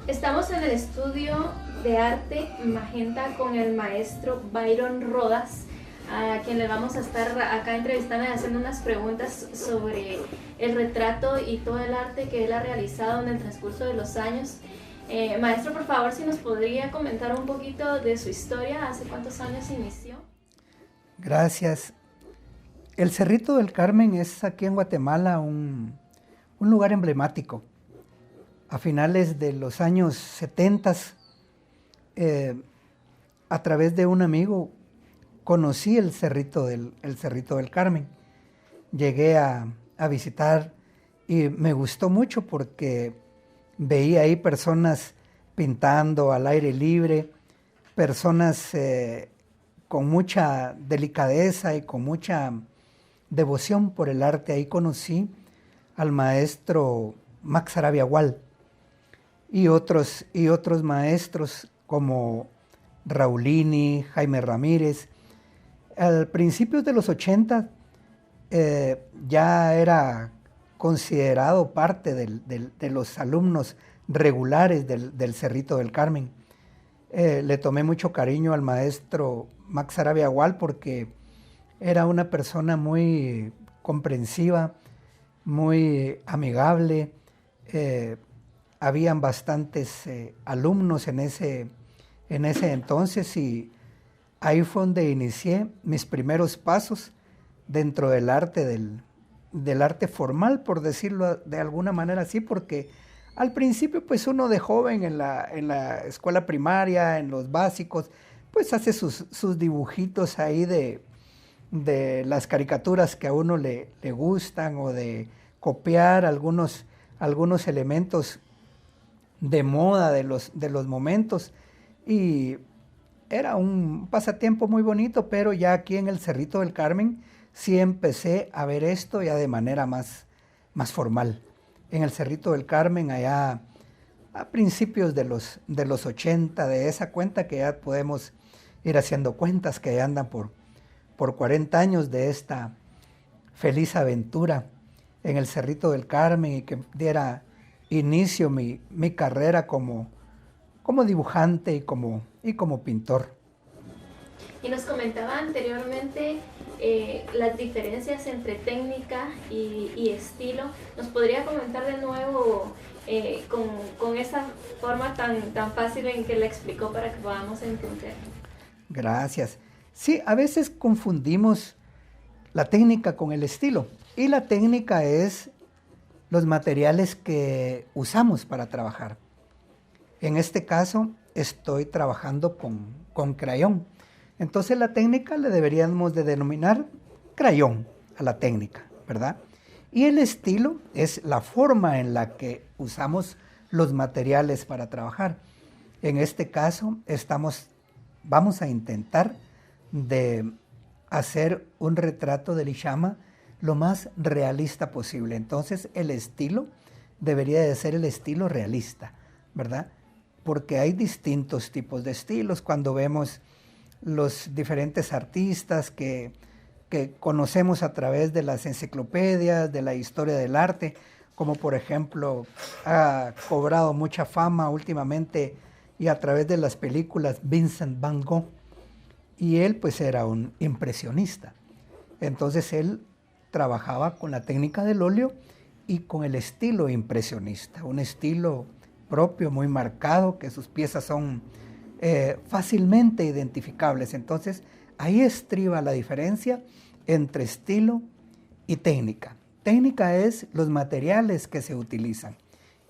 Estamos en el estudio de arte Magenta con el maestro Byron Rodas, a quien le vamos a estar acá entrevistando y haciendo unas preguntas sobre el retrato y todo el arte que él ha realizado en el transcurso de los años. Maestro, por favor, si nos podría comentar un poquito de su historia, ¿hace cuántos años inició? Gracias. El Cerrito del Carmen es aquí en Guatemala un lugar emblemático. A finales de los años 70, a través de un amigo, conocí el Cerrito del Carmen. Llegué a visitar y me gustó mucho porque veía ahí personas pintando al aire libre, personas con mucha delicadeza y con mucha devoción por el arte. Ahí conocí al maestro Max Arabia Gual y otros maestros como Raulini, Jaime Ramírez. Al principio de los 80 ya era considerado parte de los alumnos regulares del Cerrito del Carmen. Le tomé mucho cariño al maestro Max Arabia Gual porque era una persona muy comprensiva, muy amigable. Habían bastantes alumnos en ese entonces y ahí fue donde inicié mis primeros pasos dentro del arte, del arte formal, por decirlo de alguna manera así, porque al principio pues uno de joven en la escuela primaria, en los básicos, pues hace sus dibujitos ahí de las caricaturas que a uno le gustan o de copiar algunos elementos de moda de los momentos, y era un pasatiempo muy bonito, pero ya aquí en el Cerrito del Carmen sí empecé a ver esto ya de manera más formal. En el Cerrito del Carmen, allá a principios de los 80, de esa cuenta que ya podemos ir haciendo cuentas que ya andan por 40 años de esta feliz aventura en el Cerrito del Carmen, y que diera inicio mi carrera como dibujante y como pintor. Y nos comentaba anteriormente las diferencias entre técnica y estilo. ¿Nos podría comentar de nuevo con esa forma tan fácil en que la explicó para que podamos entender? Gracias. Sí, a veces confundimos la técnica con el estilo. Y la técnica es los materiales que usamos para trabajar. En este caso, estoy trabajando con crayón. Entonces la técnica le deberíamos de denominar crayón a la técnica, ¿verdad? Y el estilo es la forma en la que usamos los materiales para trabajar. En este caso, vamos a intentar de hacer un retrato del Ixama lo más realista posible. Entonces el estilo debería de ser el estilo realista, ¿verdad? Porque hay distintos tipos de estilos. Cuando vemos los diferentes artistas que conocemos a través de las enciclopedias, de la historia del arte, como por ejemplo ha cobrado mucha fama últimamente y a través de las películas Vincent Van Gogh, y él pues era un impresionista. Entonces él trabajaba con la técnica del óleo y con el estilo impresionista, un estilo propio, muy marcado, que sus piezas son fácilmente identificables. Entonces ahí estriba la diferencia entre estilo y técnica. Técnica es los materiales que se utilizan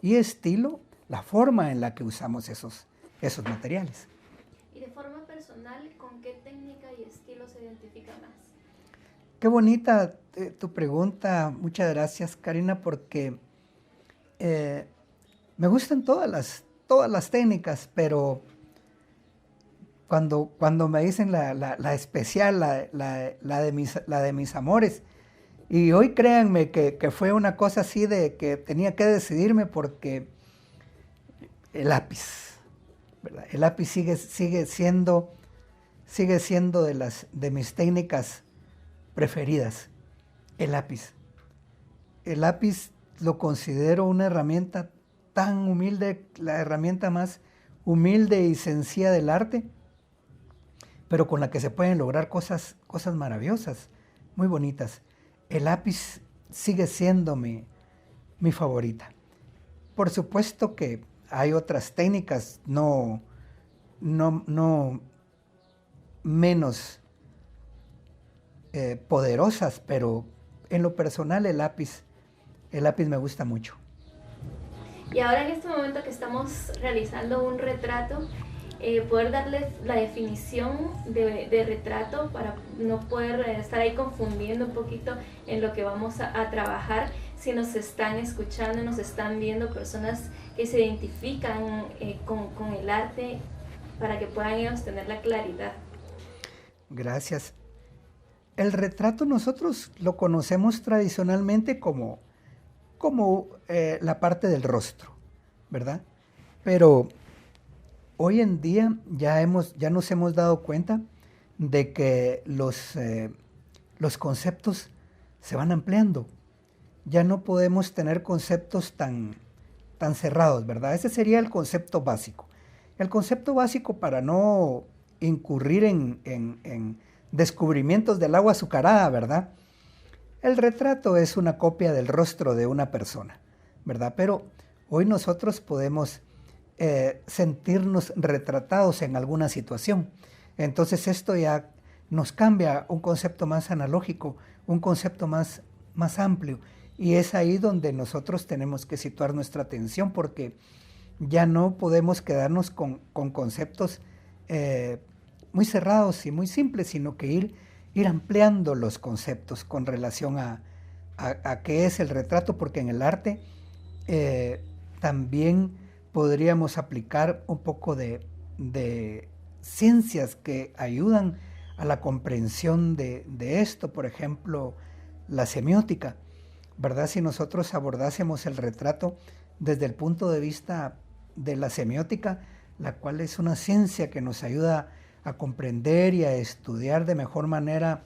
y estilo la forma en la que usamos esos materiales. Y de forma personal, ¿con qué técnica y estilo se identifica más? Qué bonita tu pregunta, muchas gracias, Karina, porque me gustan todas las técnicas, pero cuando me dicen la especial, la de mis amores, y hoy créanme que fue una cosa así de que tenía que decidirme, porque el lápiz, ¿verdad? El lápiz sigue siendo de mis técnicas preferidas. El lápiz lo considero una herramienta tan humilde, la herramienta más humilde y sencilla del arte, pero con la que se pueden lograr cosas maravillosas, muy bonitas. El lápiz sigue siendo mi favorita. Por supuesto que hay otras técnicas no menos poderosas, pero en lo personal el lápiz me gusta mucho. Y ahora en este momento que estamos realizando un retrato, poder darle la definición de retrato para no poder estar ahí confundiendo un poquito en lo que vamos a trabajar. Si nos están escuchando, nos están viendo personas que se identifican con el arte, para que puedan ellos tener la claridad. Gracias. El retrato nosotros lo conocemos tradicionalmente como la parte del rostro, ¿verdad? Pero hoy en día ya nos hemos dado cuenta de que los conceptos se van ampliando. Ya no podemos tener conceptos tan cerrados, ¿verdad? Ese sería el concepto básico. El concepto básico, para no incurrir en descubrimientos del agua azucarada, ¿verdad? El retrato es una copia del rostro de una persona, ¿verdad? Pero hoy nosotros podemos sentirnos retratados en alguna situación. Entonces esto ya nos cambia un concepto más analógico, un concepto más amplio. Y es ahí donde nosotros tenemos que situar nuestra atención, porque ya no podemos quedarnos con conceptos muy cerrados y muy simples, sino que ir ampliando los conceptos con relación a qué es el retrato, porque en el arte también podríamos aplicar un poco de ciencias que ayudan a la comprensión de esto. Por ejemplo, la semiótica, ¿verdad? Si nosotros abordásemos el retrato desde el punto de vista de la semiótica, la cual es una ciencia que nos ayuda a comprender y a estudiar de mejor manera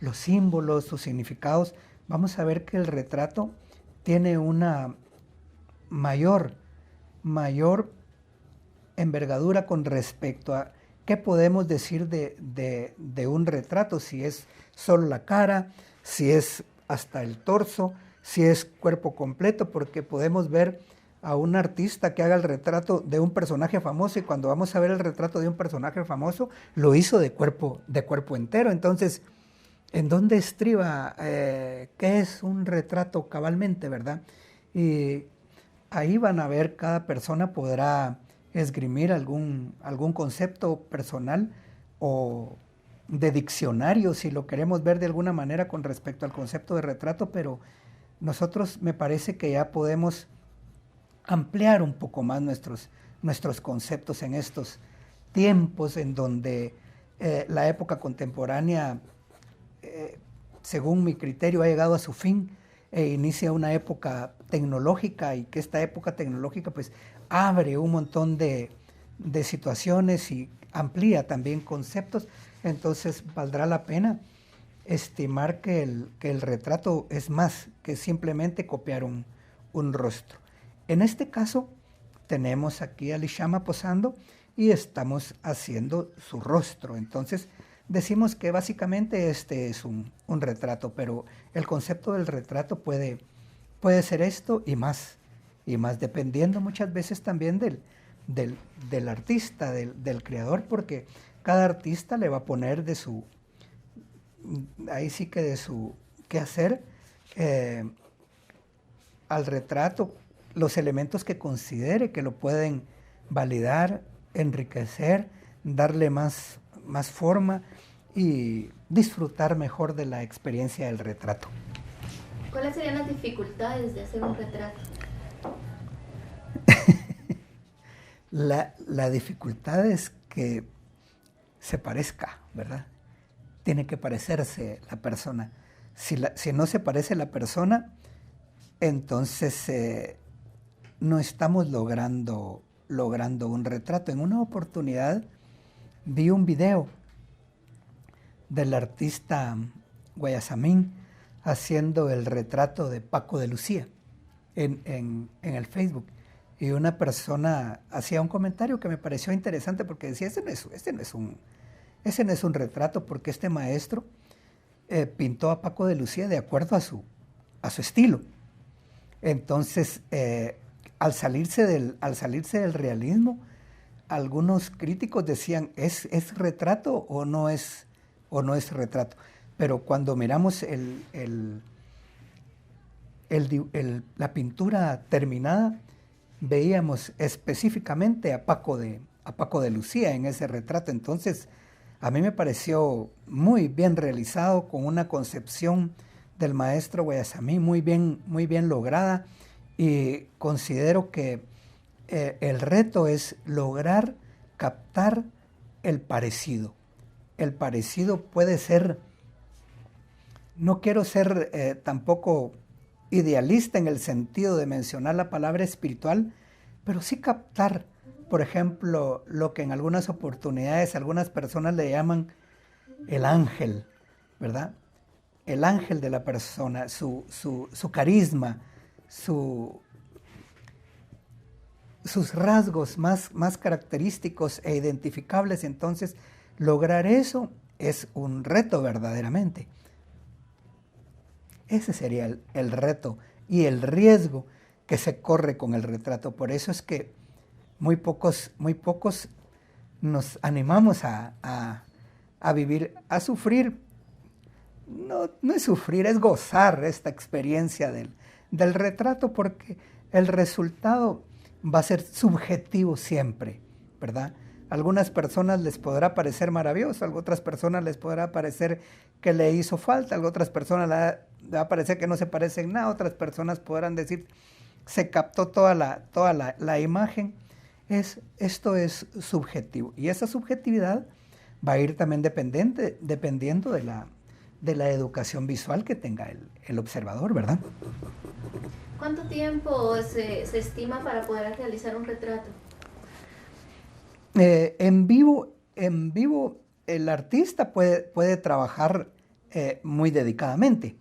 los símbolos, sus significados, vamos a ver que el retrato tiene una mayor envergadura con respecto a qué podemos decir de un retrato, si es solo la cara, si es hasta el torso, si es cuerpo completo, porque podemos ver a un artista que haga el retrato de un personaje famoso, y cuando vamos a ver el retrato de un personaje famoso, lo hizo de cuerpo entero. Entonces, ¿en dónde estriba qué es un retrato cabalmente, verdad? Y ahí van a ver, cada persona podrá esgrimir algún concepto personal o de diccionario, si lo queremos ver de alguna manera con respecto al concepto de retrato, pero nosotros me parece que ya podemos ampliar un poco más nuestros conceptos en estos tiempos en donde la época contemporánea, según mi criterio, ha llegado a su fin e inicia una época tecnológica, y que esta época tecnológica pues abre un montón de situaciones y amplía también conceptos. Entonces valdrá la pena estimar que el retrato es más que simplemente copiar un rostro. En este caso tenemos aquí a Lishama posando y estamos haciendo su rostro. Entonces decimos que básicamente este es un retrato, pero el concepto del retrato puede ser esto y más, dependiendo muchas veces también del artista, del creador, porque cada artista le va a poner de su quehacer al retrato los elementos que considere que lo pueden validar, enriquecer, darle más forma y disfrutar mejor de la experiencia del retrato. ¿Cuáles serían las dificultades de hacer un retrato? La dificultad es que se parezca, ¿verdad? Tiene que parecerse la persona. Si no se parece la persona, entonces no estamos logrando un retrato. En una oportunidad vi un video del artista Guayasamín haciendo el retrato de Paco de Lucía en el Facebook. y una persona hacía un comentario que me pareció interesante porque decía, ese no es un retrato porque este maestro pintó a Paco de Lucía de acuerdo a su estilo. Entonces, al salirse del realismo, algunos críticos decían, ¿es retrato o no es retrato? Pero cuando miramos la pintura terminada, veíamos específicamente a Paco de Lucía en ese retrato. Entonces, a mí me pareció muy bien realizado, con una concepción del maestro Guayasamín muy bien lograda, y considero que el reto es lograr captar el parecido. El parecido puede ser, no quiero ser tampoco idealista en el sentido de mencionar la palabra espiritual, pero sí captar, por ejemplo, lo que en algunas oportunidades algunas personas le llaman el ángel, ¿verdad? El ángel de la persona, su carisma, sus rasgos más característicos e identificables. Entonces, lograr eso es un reto verdaderamente. Ese sería el reto y el riesgo que se corre con el retrato. Por eso es que muy pocos nos animamos a vivir, a sufrir. No es sufrir, es gozar esta experiencia del retrato, porque el resultado va a ser subjetivo siempre, ¿verdad? A algunas personas les podrá parecer maravilloso, a otras personas les podrá parecer que le hizo falta, a otras personas le va a parecer que no se parece en nada, otras personas podrán decir se captó toda la imagen. Esto es subjetivo, y esa subjetividad va a ir también dependiendo de la educación visual que tenga el observador, ¿verdad? ¿Cuánto tiempo se estima para poder realizar un retrato? En vivo el artista puede trabajar muy dedicadamente,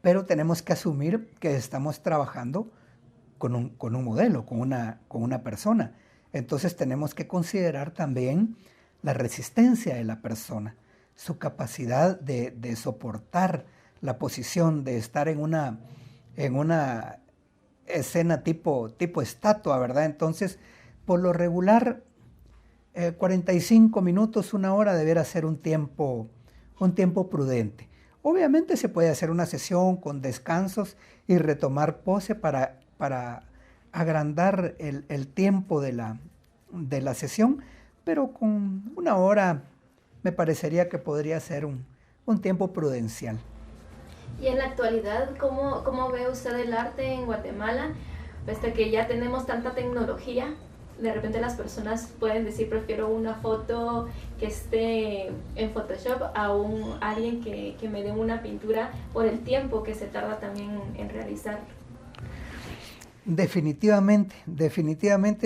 pero tenemos que asumir que estamos trabajando con un modelo, con una persona. Entonces tenemos que considerar también la resistencia de la persona, su capacidad de soportar la posición, de estar en una escena tipo estatua, ¿verdad? Entonces, por lo regular, 45 minutos, una hora deberá ser un tiempo prudente. Obviamente se puede hacer una sesión con descansos y retomar pose para agrandar el tiempo de la sesión, pero con una hora me parecería que podría ser un tiempo prudencial. Y en la actualidad, ¿cómo ve usted el arte en Guatemala? Puesto que ya tenemos tanta tecnología, de repente las personas pueden decir, prefiero una foto que esté en Photoshop a alguien que me dé una pintura, por el tiempo que se tarda también en realizar. Definitivamente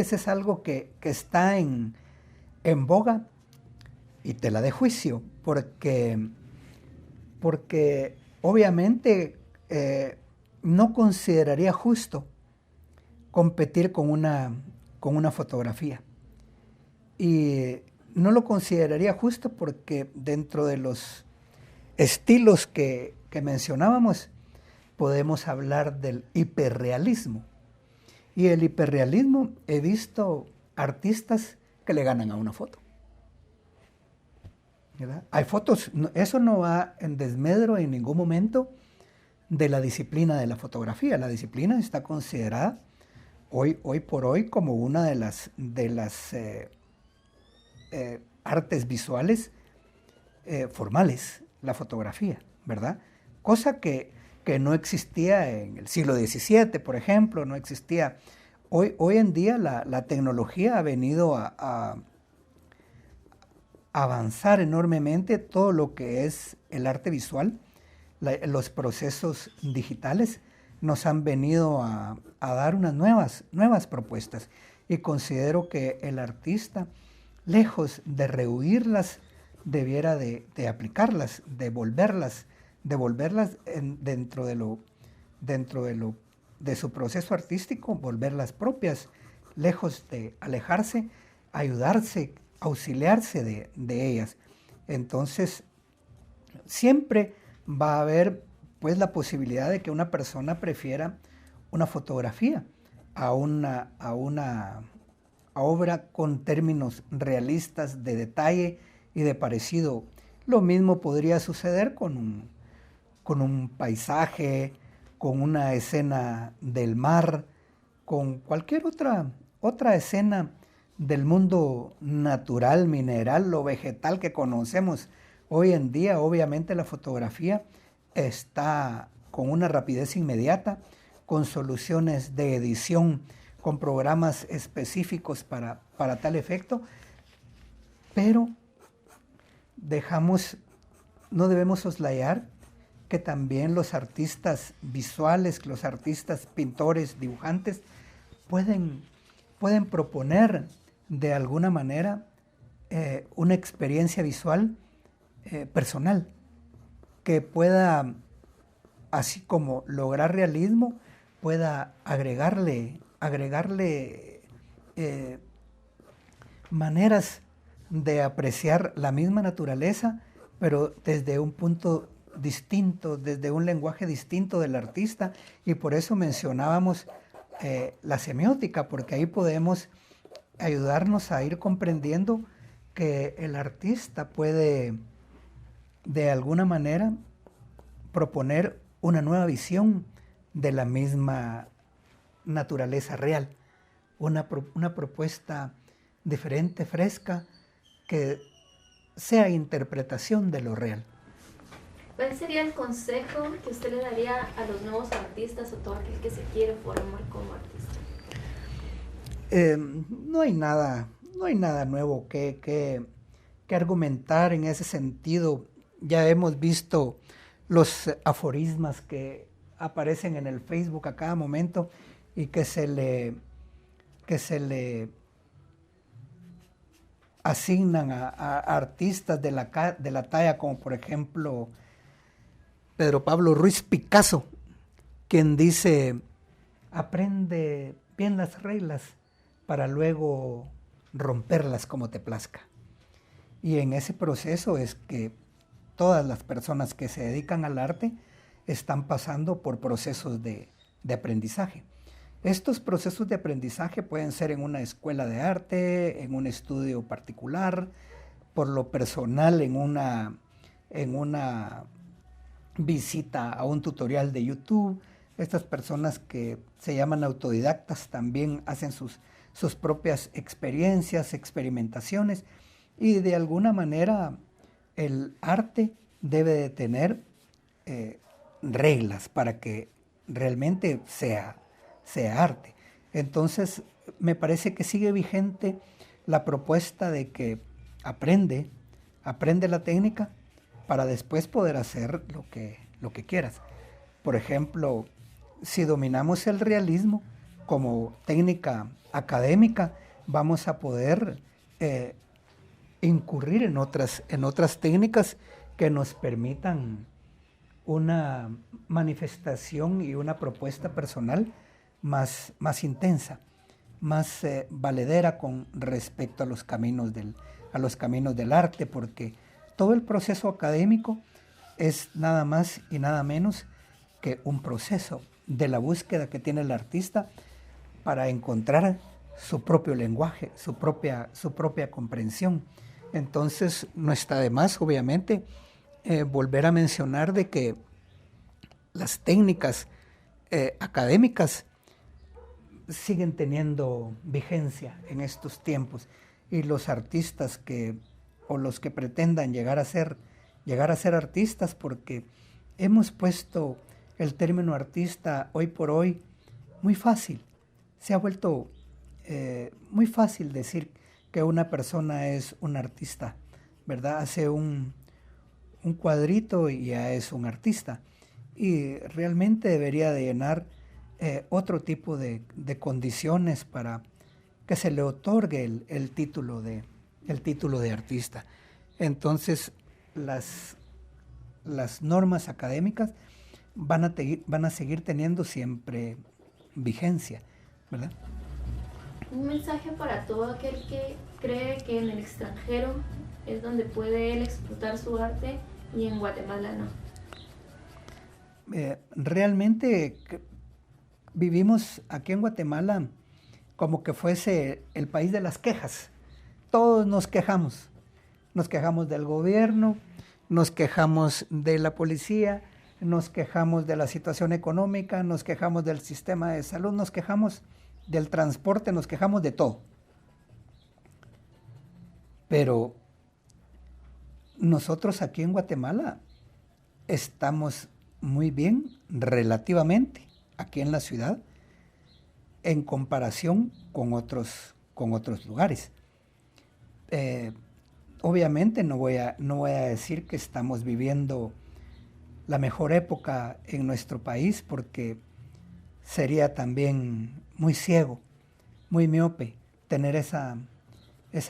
ese es algo que está en boga y tela de juicio, porque obviamente no consideraría justo competir con una fotografía. Y no lo consideraría justo porque dentro de los estilos que mencionábamos, podemos hablar del hiperrealismo. Y el hiperrealismo, he visto artistas que le ganan a una foto, ¿verdad? Hay fotos, eso no va en desmedro en ningún momento de la disciplina de la fotografía. La disciplina está considerada hoy por hoy como una de las artes visuales formales, la fotografía, ¿verdad? Cosa que no existía en el siglo XVII, por ejemplo, no existía. Hoy en día la tecnología ha venido a avanzar enormemente todo lo que es el arte visual. Los procesos digitales nos han venido a dar unas nuevas propuestas, y considero que el artista, lejos de rehuirlas, debiera de aplicarlas, devolverlas dentro de lo de su proceso artístico, volverlas propias, lejos de alejarse, ayudarse, auxiliarse de ellas. Entonces, siempre va a haber pues la posibilidad de que una persona prefiera una fotografía a una obra con términos realistas de detalle y de parecido. Lo mismo podría suceder con un paisaje, con una escena del mar, con cualquier otra escena del mundo natural, mineral o vegetal que conocemos. Hoy en día, obviamente, la fotografía está con una rapidez inmediata, con soluciones de edición, con programas específicos para tal efecto, pero no debemos soslayar que también los artistas visuales, los artistas pintores, dibujantes, pueden proponer de alguna manera una experiencia visual personal que pueda, así como lograr realismo, pueda agregarle maneras de apreciar la misma naturaleza, pero desde un punto distinto, desde un lenguaje distinto del artista, y por eso mencionábamos la semiótica, porque ahí podemos ayudarnos a ir comprendiendo que el artista puede de alguna manera proponer una nueva visión de la misma naturaleza real, una propuesta diferente, fresca, que sea interpretación de lo real. ¿Cuál sería el consejo que usted le daría a los nuevos artistas o todo aquel que se quiere formar como artista? No hay nada nuevo que argumentar en ese sentido. Ya hemos visto los aforismas que aparecen en el Facebook a cada momento y que se le asignan a artistas de la talla como por ejemplo Pedro Pablo Ruiz Picasso, quien dice: aprende bien las reglas para luego romperlas como te plazca. Y en ese proceso es que todas las personas que se dedican al arte están pasando por procesos de aprendizaje. Estos procesos de aprendizaje pueden ser en una escuela de arte, en un estudio particular, por lo personal en una visita a un tutorial de YouTube. Estas personas que se llaman autodidactas también hacen sus propias experiencias, experimentaciones, y de alguna manera el arte debe de tener reglas para que realmente sea arte. Entonces, me parece que sigue vigente la propuesta de que aprende la técnica para después poder hacer lo que quieras. Por ejemplo, si dominamos el realismo como técnica académica, vamos a poder incurrir en otras técnicas que nos permitan una manifestación y una propuesta personal más intensa, más valedera con respecto a los caminos del arte, porque todo el proceso académico es nada más y nada menos que un proceso de la búsqueda que tiene el artista para encontrar su propio lenguaje, su propia comprensión. Entonces, no está de más, obviamente, volver a mencionar de que las técnicas académicas siguen teniendo vigencia en estos tiempos, y los artistas o los que pretendan llegar a ser artistas, porque hemos puesto el término artista hoy por hoy muy fácil. Se ha vuelto muy fácil decir que una persona es un artista, ¿verdad? Hace un cuadrito y ya es un artista. Y realmente debería de llenar otro tipo de condiciones para que se le otorgue el título de artista. Entonces, las normas académicas van a seguir teniendo siempre vigencia, ¿verdad? Un mensaje para todo aquel que cree que en el extranjero es donde puede él explotar su arte y en Guatemala no. Realmente vivimos aquí en Guatemala como que fuese el país de las quejas. Todos nos quejamos. Nos quejamos del gobierno, nos quejamos de la policía, nos quejamos de la situación económica, nos quejamos del sistema de salud, nos quejamos del transporte, nos quejamos de todo. Pero nosotros aquí en Guatemala estamos muy bien relativamente aquí en la ciudad en comparación con otros lugares. Obviamente no voy a decir que estamos viviendo la mejor época en nuestro país porque sería también muy ciego, muy miope tener esa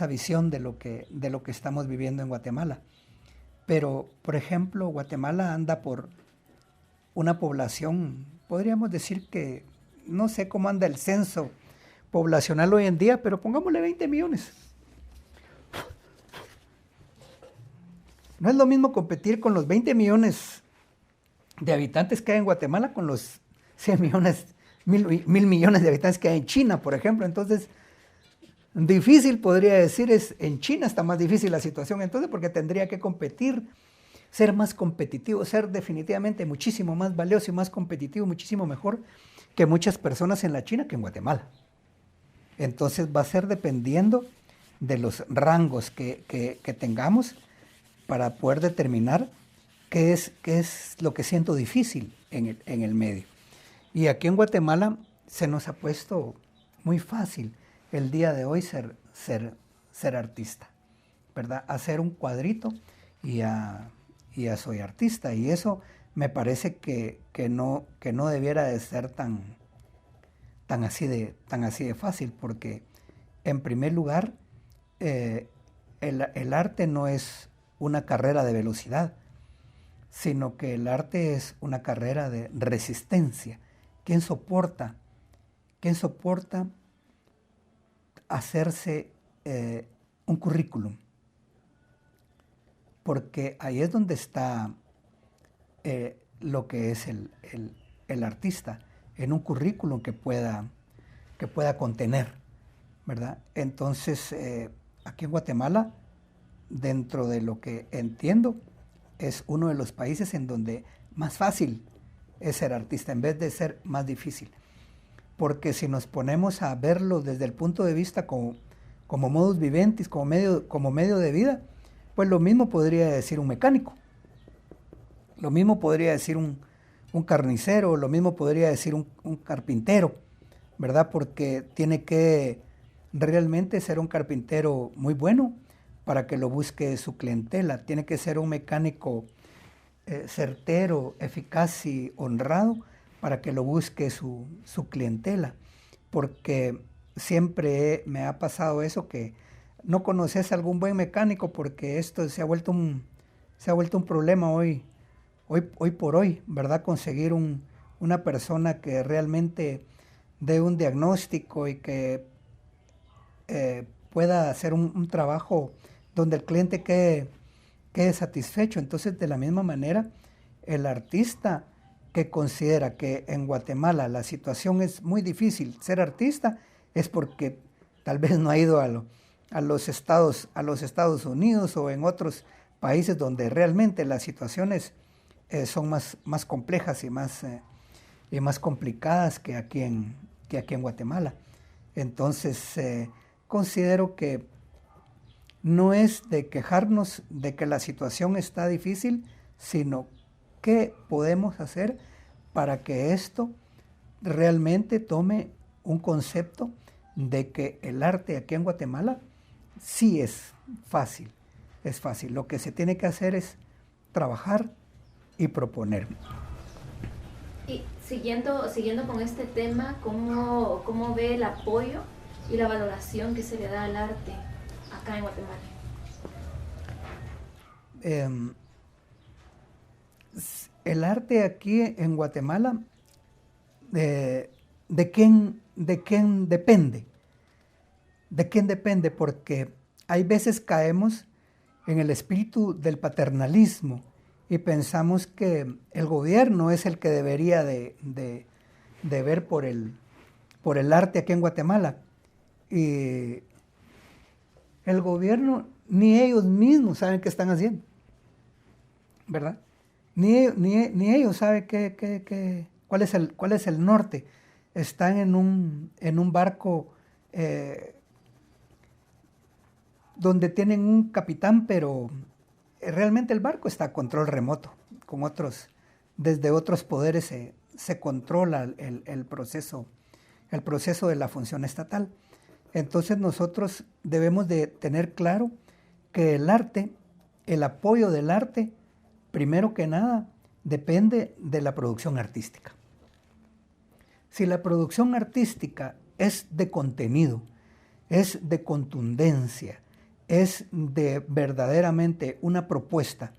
visión de lo que estamos viviendo en Guatemala. Pero, por ejemplo, Guatemala anda por una población, podríamos decir que, no sé cómo anda el censo poblacional hoy en día, pero pongámosle 20 millones. No es lo mismo competir con los 20 millones de habitantes que hay en Guatemala con los 100 millones, mil millones de habitantes que hay en China, por ejemplo. Entonces, difícil podría decir, en China está más difícil la situación, entonces, porque tendría que competir, ser más competitivo, ser definitivamente muchísimo más valioso y más competitivo, muchísimo mejor que muchas personas en la China que en Guatemala. Entonces va a ser dependiendo de los rangos que tengamos para poder determinar qué es lo que siento difícil en el medio. Y aquí en Guatemala se nos ha puesto muy fácil el día de hoy ser artista, ¿verdad? Hacer un cuadrito y ya soy artista. Y eso me parece que no debiera de ser tan así de fácil, porque en primer lugar el arte no es una carrera de velocidad, sino que el arte es una carrera de resistencia. ¿Quién soporta hacerse un currículum? Porque ahí es donde está lo que es el artista, en un currículum que pueda contener, ¿verdad? Entonces, aquí en Guatemala, dentro de lo que entiendo, es uno de los países en donde más fácil es ser artista, en vez de ser más difícil. Porque si nos ponemos a verlo desde el punto de vista como modus vivendi, como medio de vida, pues lo mismo podría decir un mecánico, lo mismo podría decir un carnicero, lo mismo podría decir un carpintero, ¿verdad? Porque tiene que realmente ser un carpintero muy bueno para que lo busque su clientela. Tiene que ser un mecánico certero, eficaz y honrado para que lo busque su clientela. Porque siempre me ha pasado eso, que no conoces a algún buen mecánico porque esto se ha vuelto un problema hoy por hoy, ¿verdad? Conseguir una persona que realmente dé un diagnóstico y que pueda hacer un trabajo donde el cliente quede satisfecho. Entonces, de la misma manera, el artista que considera que en Guatemala la situación es muy difícil ser artista, es porque tal vez no ha ido a los Estados Unidos o en otros países donde realmente las situaciones son más complejas y más complicadas que aquí en Guatemala. Entonces, considero que no es de quejarnos de que la situación está difícil, sino qué podemos hacer para que esto realmente tome un concepto de que el arte aquí en Guatemala sí es fácil. Lo que se tiene que hacer es trabajar y proponer. Y siguiendo con este tema, ¿cómo ve el apoyo y la valoración que se le da al arte acá en Guatemala? El arte aquí en Guatemala de quién depende? ¿De quién depende? Porque hay veces caemos en el espíritu del paternalismo y pensamos que el gobierno es el que debería de ver por el arte aquí en Guatemala. Y el gobierno, ni ellos mismos saben qué están haciendo, ¿verdad? Ni ellos saben cuál es el norte. Están en un barco donde tienen un capitán, pero realmente el barco está a control remoto, desde otros poderes se controla el proceso de la función estatal. Entonces nosotros debemos de tener claro que el apoyo del arte, primero que nada, depende de la producción artística. Si la producción artística es de contenido, es de contundencia, es de verdaderamente una propuesta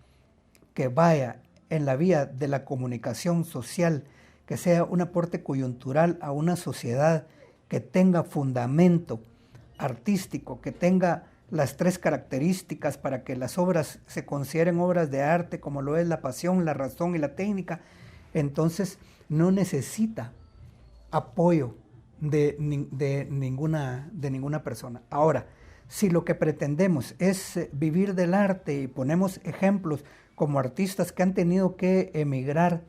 que vaya en la vía de la comunicación social, que sea un aporte coyuntural a una sociedad que tenga fundamento artístico, que tenga las 3 características para que las obras se consideren obras de arte, como lo es la pasión, la razón y la técnica, entonces no necesita apoyo de ninguna persona. Ahora, si lo que pretendemos es vivir del arte y ponemos ejemplos como artistas que han tenido que emigrar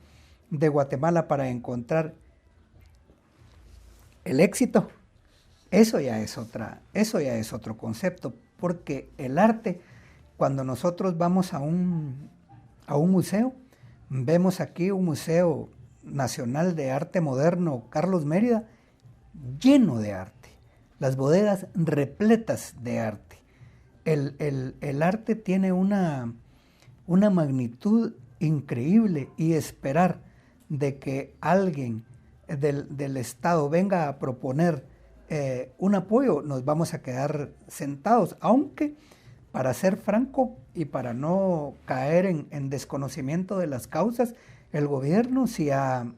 de Guatemala para encontrar el éxito, eso ya es otro concepto, porque el arte, cuando nosotros vamos a un museo, vemos aquí un Museo Nacional de Arte Moderno Carlos Mérida, lleno de arte, las bodegas repletas de arte. El arte tiene una magnitud increíble, y esperar de que alguien del Estado venga a proponer un apoyo, nos vamos a quedar sentados, aunque, para ser franco y para no caer en desconocimiento de las causas, el gobierno sí ha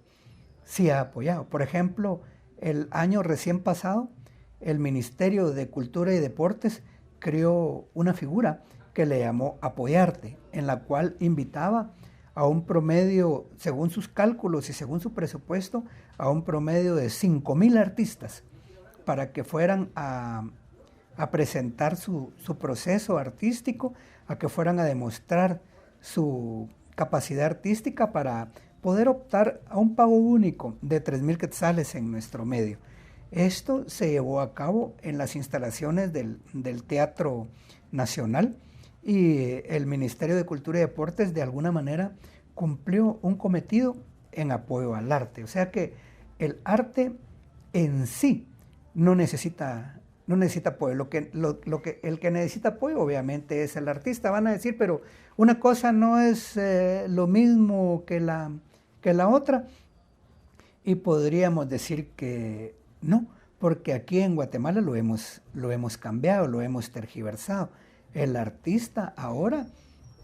apoyado. Por ejemplo, el año recién pasado, el Ministerio de Cultura y Deportes creó una figura que le llamó Apoyarte, en la cual invitaba a un promedio, según sus cálculos y según su presupuesto, a un promedio de 5,000 artistas para que fueran a presentar su proceso artístico, a que fueran a demostrar su capacidad artística para poder optar a un pago único de 3,000 quetzales en nuestro medio. Esto se llevó a cabo en las instalaciones del Teatro Nacional, y el Ministerio de Cultura y Deportes de alguna manera cumplió un cometido en apoyo al arte. O sea que el arte en sí no necesita apoyo. El que necesita apoyo obviamente es el artista. Van a decir, pero una cosa no es lo mismo que la otra. Y podríamos decir que no, porque aquí en Guatemala lo hemos cambiado, lo hemos tergiversado. El artista ahora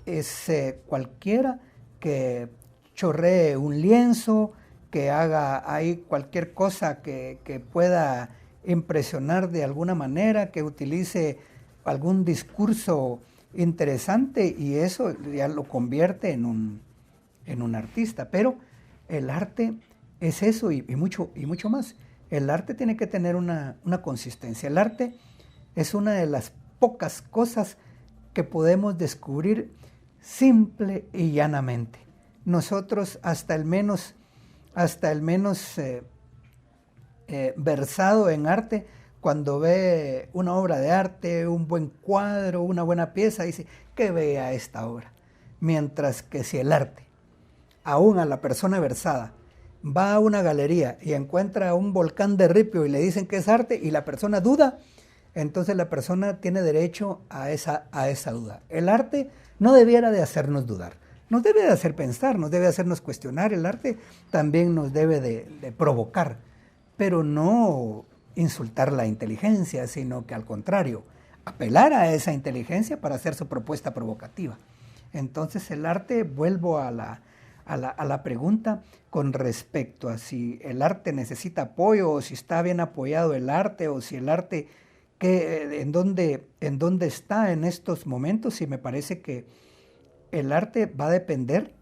es cualquiera que chorree un lienzo, que haga ahí cualquier cosa que pueda impresionar de alguna manera, que utilice algún discurso interesante, y eso ya lo convierte en un artista. Pero el arte es eso y mucho más. El arte tiene que tener una consistencia. El arte es una de las pocas cosas que podemos descubrir simple y llanamente. Nosotros hasta el menos versado en arte, cuando ve una obra de arte, un buen cuadro, una buena pieza, dice, qué bella esta obra. Mientras que si el arte, aún a la persona versada, va a una galería y encuentra un volcán de ripio y le dicen que es arte y la persona duda, entonces la persona tiene derecho a esa duda. El arte no debiera de hacernos dudar, nos debe de hacer pensar, nos debe hacernos cuestionar. El arte también nos debe de provocar, pero no insultar la inteligencia, sino que al contrario, apelar a esa inteligencia para hacer su propuesta provocativa. Entonces el arte, vuelvo a a la pregunta con respecto a si el arte necesita apoyo o si está bien apoyado el arte o si el arte en dónde está en estos momentos, y me parece que el arte va a depender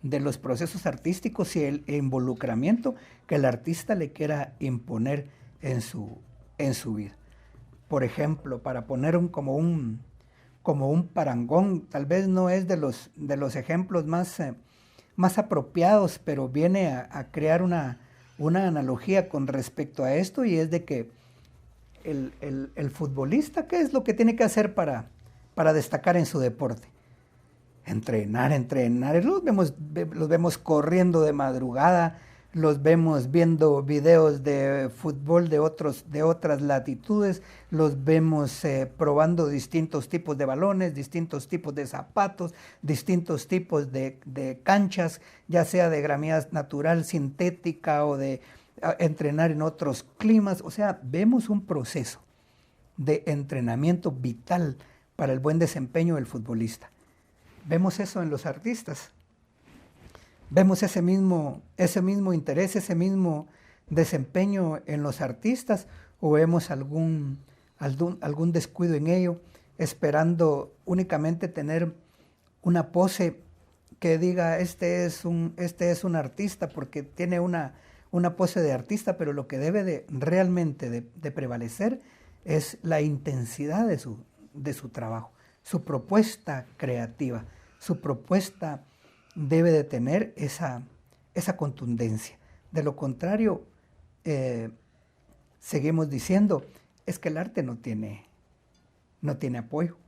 de los procesos artísticos y el involucramiento que el artista le quiera imponer en su vida. Por ejemplo, para poner como un parangón, tal vez no es de los ejemplos más apropiados, pero viene a crear una analogía con respecto a esto, y es de que el futbolista, ¿qué es lo que tiene que hacer para destacar en su deporte? Entrenar. Los vemos corriendo de madrugada, los vemos viendo videos de fútbol de otras latitudes, los vemos probando distintos tipos de balones, distintos tipos de zapatos, distintos tipos de canchas, ya sea de gramilla natural, sintética o de entrenar en otros climas. O sea, vemos un proceso de entrenamiento vital para el buen desempeño del futbolista. Vemos eso en los artistas. Vemos ese mismo interés, ese mismo desempeño en los artistas, o vemos algún descuido en ello, esperando únicamente tener una pose que diga este es un artista porque tiene una pose de artista, pero lo que debe realmente de prevalecer es la intensidad de su trabajo, su propuesta creativa, su propuesta debe de tener esa contundencia. De lo contrario, seguimos diciendo, es que el arte no tiene apoyo,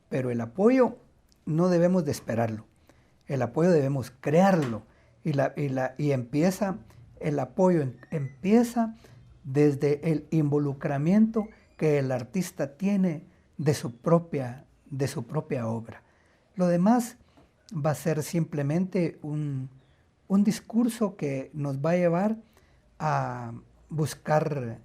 pero el apoyo no debemos de esperarlo, el apoyo debemos crearlo, y empieza el apoyo, empieza desde el involucramiento que el artista tiene de su propia obra. Lo demás va a ser simplemente un discurso que nos va a llevar a buscar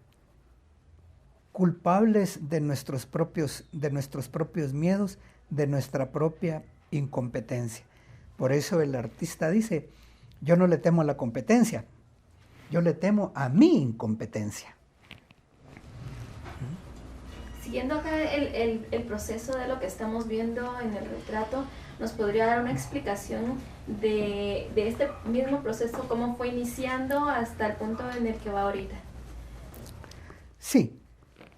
culpables de nuestros propios miedos, de nuestra propia incompetencia. Por eso el artista dice, yo no le temo a la competencia, yo le temo a mi incompetencia. Siguiendo acá el proceso de lo que estamos viendo en el retrato, ¿nos podría dar una explicación de este mismo proceso, cómo fue iniciando hasta el punto en el que va ahorita? Sí,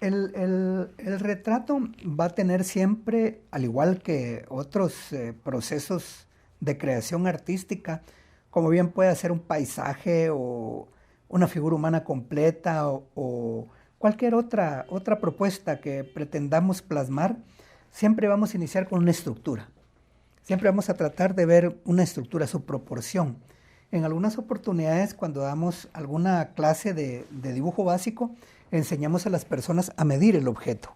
el retrato va a tener siempre, al igual que otros procesos de creación artística, como bien puede ser un paisaje o una figura humana completa o cualquier otra propuesta que pretendamos plasmar, siempre vamos a iniciar con una estructura. Siempre vamos a tratar de ver una estructura, su proporción. En algunas oportunidades, cuando damos alguna clase de dibujo básico, enseñamos a las personas a medir el objeto.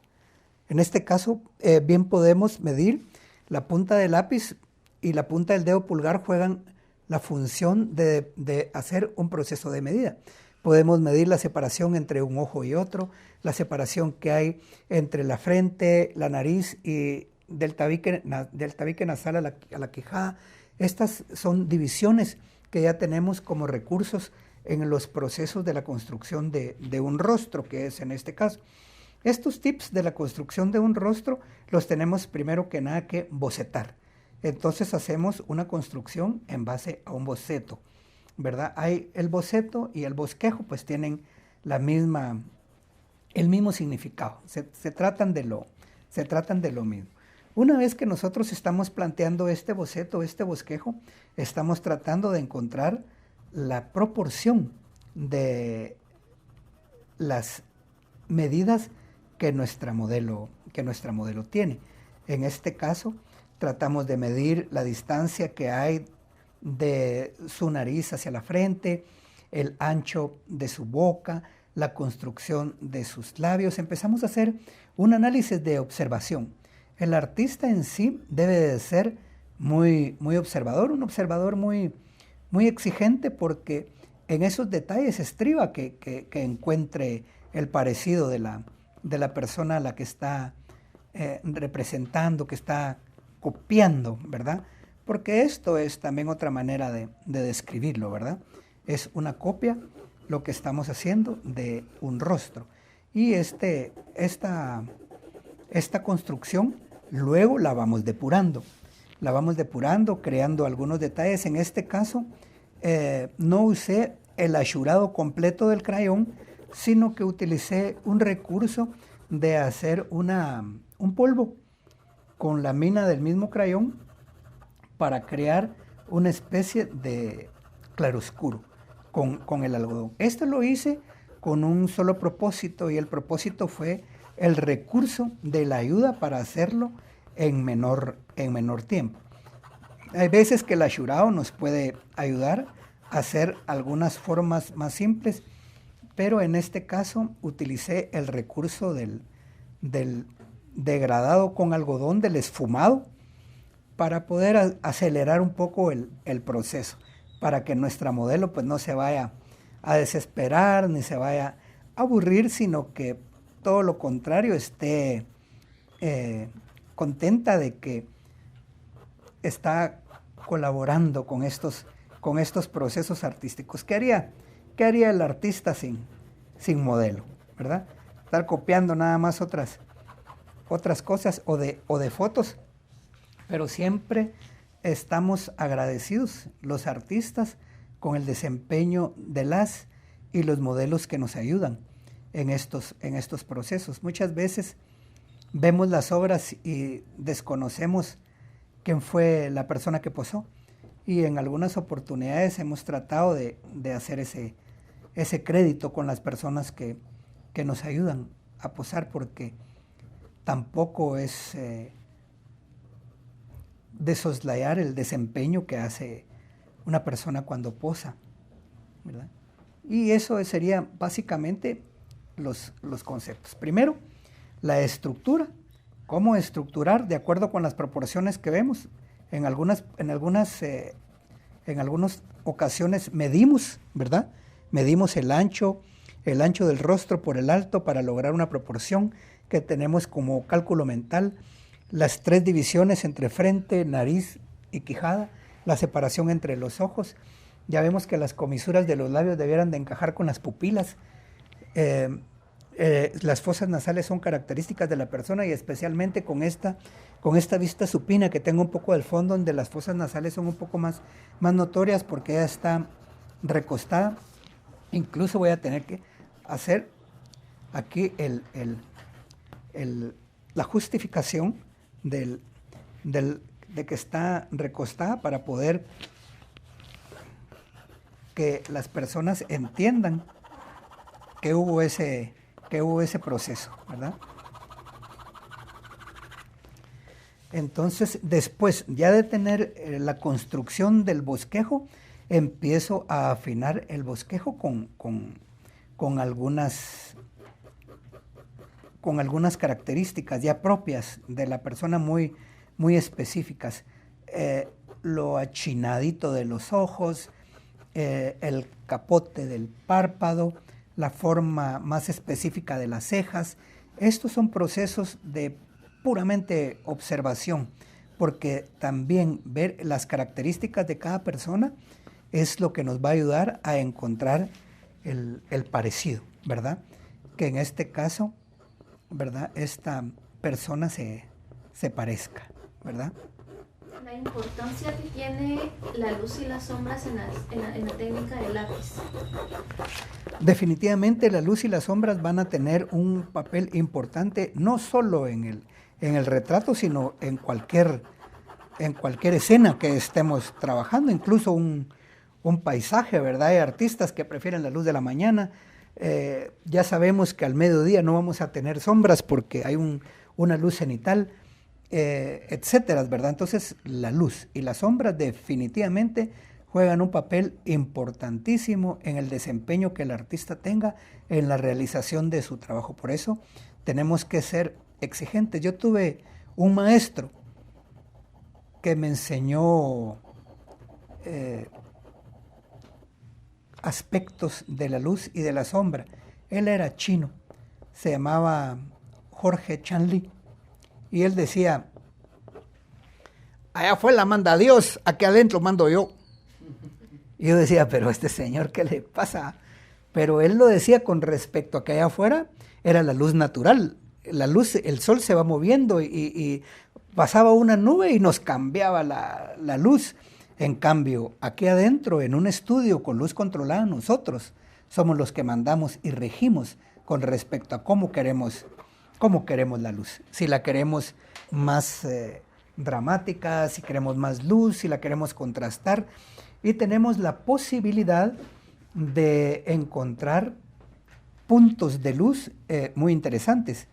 En este caso, bien podemos medir la punta del lápiz y la punta del dedo pulgar juegan la función de hacer un proceso de medida. Podemos medir la separación entre un ojo y otro, la separación que hay entre la frente, la nariz y del tabique nasal a la quijada. Estas son divisiones que ya tenemos como recursos en los procesos de la construcción de un rostro, que es en este caso. Estos tips de la construcción de un rostro los tenemos primero que nada que bocetar. Entonces hacemos una construcción en base a un boceto, ¿verdad? Hay el boceto y el bosquejo, pues tienen el mismo significado. Se tratan de lo mismo. Una vez que nosotros estamos planteando este boceto, este bosquejo, estamos tratando de encontrar la proporción de las medidas que nuestra modelo tiene. En este caso, tratamos de medir la distancia que hay de su nariz hacia la frente, el ancho de su boca, la construcción de sus labios. Empezamos a hacer un análisis de observación. El artista en sí debe de ser muy, muy observador, un observador muy, muy exigente, porque en esos detalles estriba que encuentre el parecido de la persona a la que está representando, que está copiando, ¿verdad? porque esto es también otra manera de describirlo, ¿verdad? Es una copia, lo que estamos haciendo, de un rostro. Y esta construcción luego la vamos depurando. La vamos depurando, creando algunos detalles. En este caso, no usé el achurado completo del crayón, sino que utilicé un recurso de hacer un polvo con la mina del mismo crayón para crear una especie de claroscuro con el algodón. Esto lo hice con un solo propósito, y el propósito fue el recurso de la ayuda para hacerlo en menor tiempo. Hay veces que el achurado nos puede ayudar a hacer algunas formas más simples, pero en este caso utilicé el recurso del degradado con algodón, del esfumado, para poder acelerar un poco el proceso, para que nuestra modelo pues no se vaya a desesperar ni se vaya a aburrir, sino que todo lo contrario, esté contenta de que está colaborando con estos procesos artísticos. ¿Qué haría el artista sin modelo, verdad? Estar copiando nada más otras cosas o de fotos, pero siempre estamos agradecidos los artistas con el desempeño de las y los modelos que nos ayudan en estos procesos. Muchas veces vemos las obras y desconocemos quién fue la persona que posó, y en algunas oportunidades hemos tratado de hacer ese crédito con las personas que nos ayudan a posar, porque tampoco es de soslayar el desempeño que hace una persona cuando posa, ¿verdad? Y eso sería básicamente los conceptos. Primero, la estructura, cómo estructurar de acuerdo con las proporciones que vemos. En algunas ocasiones medimos, ¿verdad? Medimos el ancho del rostro por el alto para lograr una proporción que tenemos como cálculo mental. Las 3 divisiones entre frente, nariz y quijada, la separación entre los ojos. Ya vemos que las comisuras de los labios debieran de encajar con las pupilas. Las fosas nasales son características de la persona, y especialmente con esta vista supina que tengo un poco del fondo, donde las fosas nasales son un poco más notorias porque ella está recostada. Incluso voy a tener que hacer aquí la justificación de que está recostada, para poder que las personas entiendan que hubo ese proceso, ¿verdad? Entonces, después ya de tener la construcción del bosquejo, empiezo a afinar el bosquejo con algunas características ya propias de la persona, muy específicas. Lo achinadito de los ojos, el capote del párpado, la forma más específica de las cejas. Estos son procesos de puramente observación, porque también ver las características de cada persona es lo que nos va a ayudar a encontrar el parecido, ¿verdad? Que en este caso, ¿verdad?, esta persona se parezca, ¿verdad? La importancia que tiene la luz y las sombras en la técnica del lápiz. Definitivamente la luz y las sombras van a tener un papel importante, no solo en el retrato, sino en cualquier escena que estemos trabajando, incluso un paisaje, ¿verdad? Hay artistas que prefieren la luz de la mañana. Ya sabemos que al mediodía no vamos a tener sombras porque hay una luz cenital, etcétera, ¿verdad? Entonces la luz y las sombras definitivamente juegan un papel importantísimo en el desempeño que el artista tenga en la realización de su trabajo. Por eso tenemos que ser exigentes. Yo tuve un maestro que me enseñó aspectos de la luz y de la sombra. Él era chino, se llamaba Jorge Chanli, y él decía: allá afuera manda Dios, aquí adentro mando yo. Y yo decía, pero este señor, ¿qué le pasa? Pero él lo decía con respecto a que allá afuera era la luz natural. La luz, el sol se va moviendo y pasaba una nube y nos cambiaba la luz. En cambio, aquí adentro, en un estudio con luz controlada, nosotros somos los que mandamos y regimos con respecto a cómo queremos la luz. Si la queremos más dramática, si queremos más luz, si la queremos contrastar. Y tenemos la posibilidad de encontrar puntos de luz muy interesantes.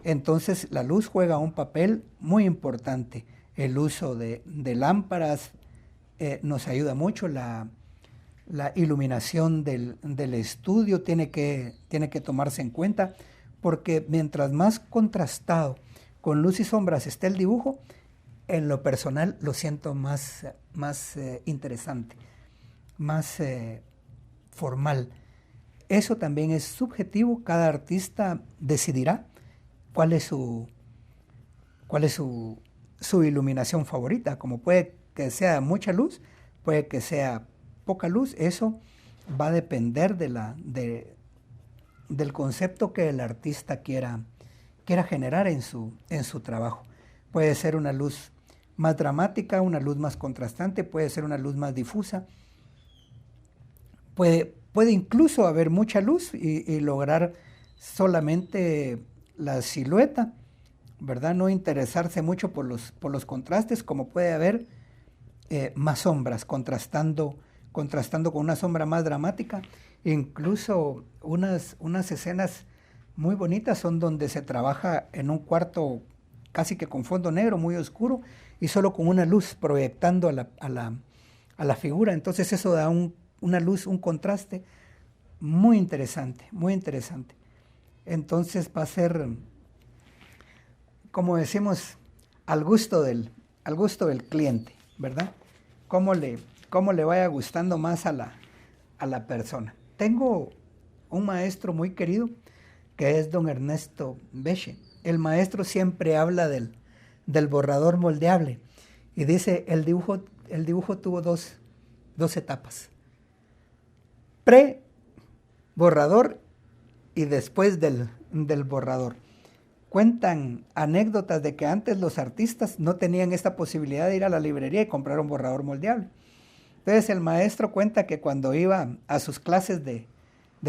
Entonces la luz juega un papel muy importante. El uso de lámparas nos ayuda mucho. La iluminación del estudio tiene que tomarse en cuenta, porque mientras más contrastado con luz y sombras esté el dibujo, en lo personal lo siento más interesante, más formal. Eso también es subjetivo. Cada artista decidirá cuál es su iluminación favorita. Como puede que sea mucha luz, puede que sea poca luz. Eso va a depender del concepto que el artista quiera generar en su trabajo. Puede ser una luz más dramática, una luz más contrastante, puede ser una luz más difusa. Puede incluso haber mucha luz y lograr solamente la silueta, ¿verdad? No interesarse mucho por los contrastes, como puede haber más sombras, contrastando con una sombra más dramática. Incluso unas escenas muy bonitas son donde se trabaja en un cuarto casi que con fondo negro, muy oscuro, y solo con una luz proyectando a la figura. Entonces eso da una luz, un contraste muy interesante, muy interesante. Entonces va a ser, como decimos, al gusto del cliente, ¿verdad? Cómo le vaya gustando más a la persona. Tengo un maestro muy querido que es don Ernesto Beche. El maestro siempre habla del borrador moldeable y dice el dibujo tuvo dos etapas: pre-borrador y después del borrador. Cuentan anécdotas de que antes los artistas no tenían esta posibilidad de ir a la librería y comprar un borrador moldeable. Entonces el maestro cuenta que cuando iba a sus clases de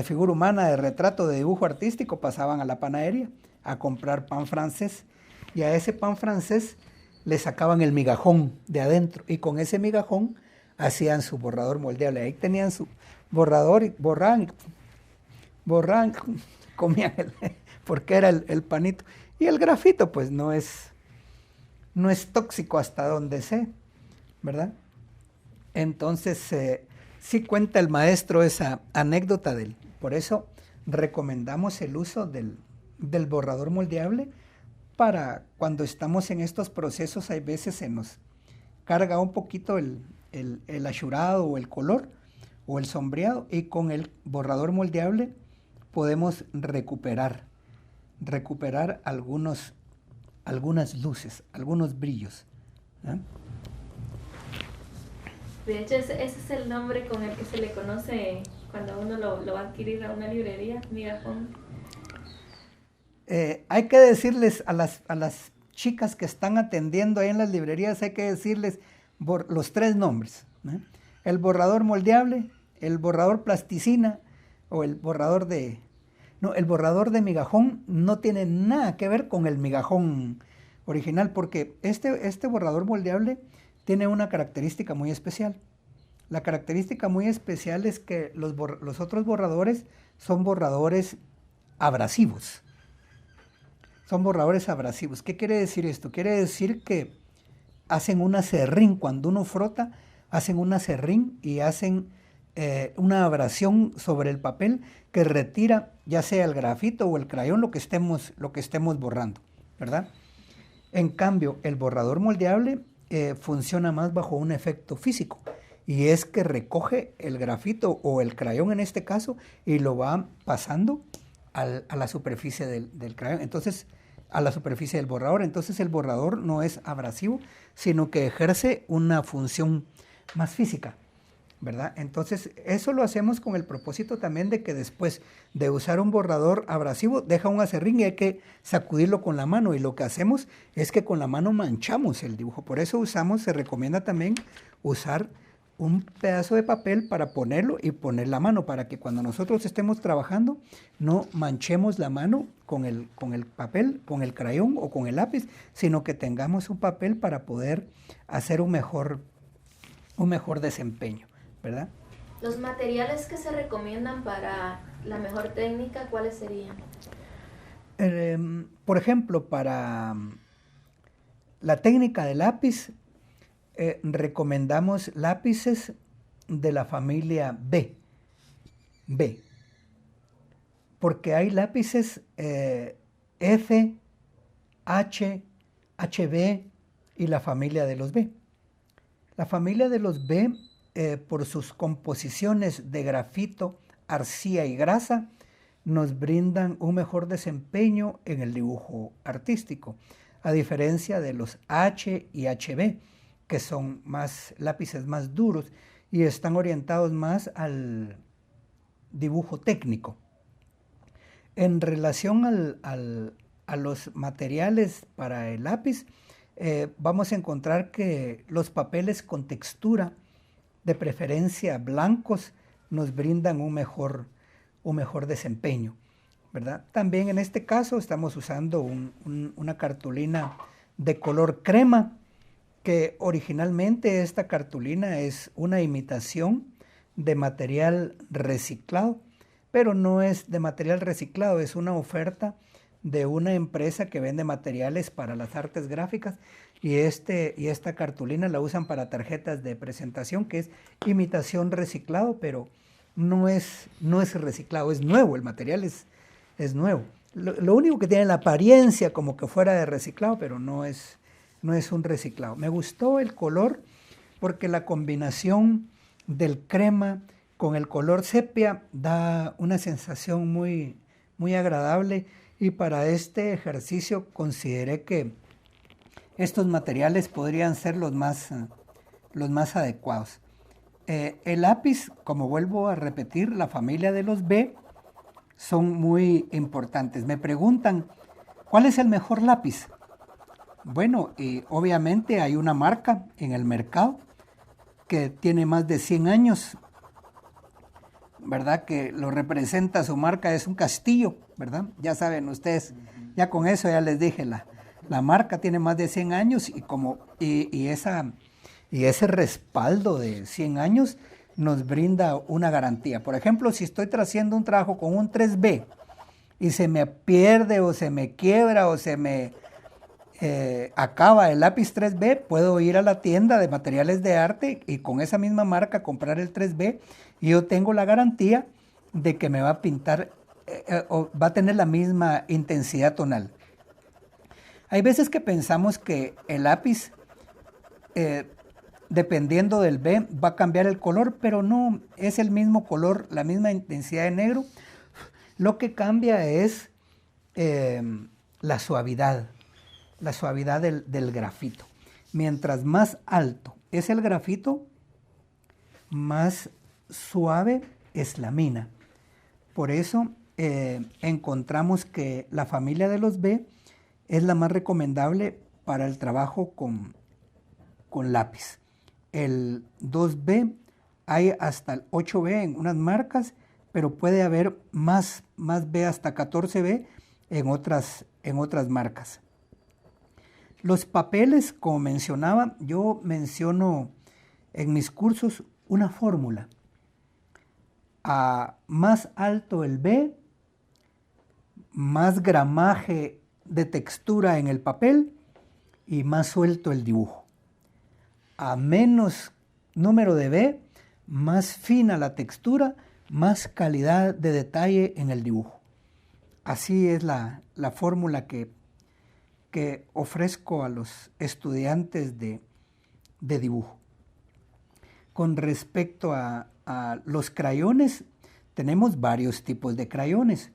figura humana, de retrato, de dibujo artístico, pasaban a la panadería a comprar pan francés, y a ese pan francés le sacaban el migajón de adentro, y con ese migajón hacían su borrador moldeable. Ahí tenían su borrador y borraban, comían porque era el panito. Y el grafito pues no es tóxico hasta donde sé, ¿verdad? Entonces sí cuenta el maestro esa anécdota de él. Por eso recomendamos el uso del borrador moldeable para cuando estamos en estos procesos. Hay veces se nos carga un poquito el achurado o el color o el sombreado, y con el borrador moldeable podemos recuperar algunas luces, algunos brillos, ¿eh? De hecho, ese es el nombre con el que se le conoce cuando uno lo va a adquirir a una librería, migajón. Hay que decirles a las chicas que están atendiendo ahí en las librerías, hay que decirles los tres nombres, ¿eh? El borrador moldeable, el borrador plasticina o el borrador de... No, el borrador de migajón no tiene nada que ver con el migajón original, porque este borrador moldeable tiene una característica muy especial. La característica muy especial es que los otros borradores son borradores abrasivos. Son borradores abrasivos. ¿Qué quiere decir esto? Quiere decir que hacen un acerrín. Cuando uno frota, hacen un acerrín y hacen una abrasión sobre el papel que retira ya sea el grafito o el crayón, lo que estemos borrando, ¿verdad? En cambio, el borrador moldeable funciona más bajo un efecto físico, y es que recoge el grafito o el crayón en este caso y lo va pasando a la superficie del crayón. Entonces a la superficie del borrador. Entonces el borrador no es abrasivo, sino que ejerce una función más física, ¿verdad? Entonces eso lo hacemos con el propósito también de que después de usar un borrador abrasivo deja un acerrín y hay que sacudirlo con la mano, y lo que hacemos es que con la mano manchamos el dibujo. Por eso se recomienda también usar un pedazo de papel para ponerlo y poner la mano, para que cuando nosotros estemos trabajando no manchemos la mano con el papel, con el crayón o con el lápiz, sino que tengamos un papel para poder hacer un mejor desempeño, ¿verdad? Los materiales que se recomiendan para la mejor técnica, ¿cuáles serían? Por ejemplo, para la técnica de lápiz, recomendamos lápices de la familia B, porque hay lápices F, H, HB y la familia de los B. La familia de los B, por sus composiciones de grafito, arcilla y grasa, nos brindan un mejor desempeño en el dibujo artístico, a diferencia de los H y HB, que son lápices más duros y están orientados más al dibujo técnico. En relación a los materiales para el lápiz, vamos a encontrar que los papeles con textura, de preferencia blancos, nos brindan un mejor desempeño, ¿verdad? También en este caso estamos usando una cartulina de color crema, que originalmente esta cartulina es una imitación de material reciclado, pero no es de material reciclado, es una oferta de una empresa que vende materiales para las artes gráficas, y esta cartulina la usan para tarjetas de presentación, que es imitación reciclado, pero no es reciclado, es nuevo, el material es nuevo. Lo único que tiene la apariencia como que fuera de reciclado, pero no es un reciclado. Me gustó el color porque la combinación del crema con el color sepia da una sensación muy, muy agradable, y para este ejercicio consideré que estos materiales podrían ser los más adecuados. El lápiz, como vuelvo a repetir, la familia de los B son muy importantes. Me preguntan, ¿cuál es el mejor lápiz? Bueno, obviamente hay una marca en el mercado que tiene más de 100 años, ¿verdad? Que lo representa su marca, es un castillo, ¿verdad? Ya saben ustedes, ya con eso ya les dije, la marca tiene más de 100 años y ese respaldo de 100 años nos brinda una garantía. Por ejemplo, si estoy haciendo un trabajo con un 3B y se me pierde o se me quiebra o se me acaba el lápiz 3B, puedo ir a la tienda de materiales de arte y con esa misma marca comprar el 3B, y yo tengo la garantía de que me va a pintar o va a tener la misma intensidad tonal. Hay veces que pensamos que el lápiz, dependiendo del B, va a cambiar el color, pero no, es el mismo color, la misma intensidad de negro. Lo que cambia es la suavidad del grafito. Mientras más alto es el grafito, más suave es la mina. Por eso encontramos que la familia de los B es la más recomendable para el trabajo con lápiz. El 2B, hay hasta el 8B en unas marcas, pero puede haber más B, hasta 14B en otras marcas. Los papeles, como mencionaba, yo menciono en mis cursos una fórmula. A más alto el B, más gramaje de textura en el papel y más suelto el dibujo. A menos número de B, más fina la textura, más calidad de detalle en el dibujo. Así es la fórmula que ofrezco a los estudiantes de dibujo. Con respecto a los crayones, tenemos varios tipos de crayones.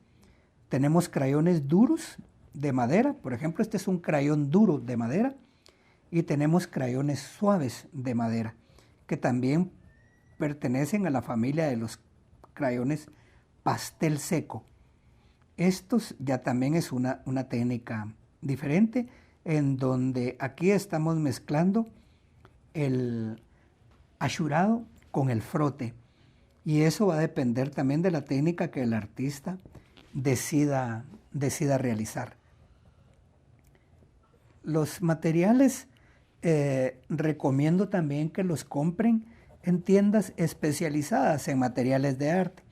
Tenemos crayones duros de madera. Por ejemplo, este es un crayón duro de madera. Y tenemos crayones suaves de madera, que también pertenecen a la familia de los crayones pastel seco. Estos ya también es una técnica diferente, en donde aquí estamos mezclando el achurado con el frote. Y eso va a depender también de la técnica que el artista decida realizar. Los materiales recomiendo también que los compren en tiendas especializadas en materiales de arte.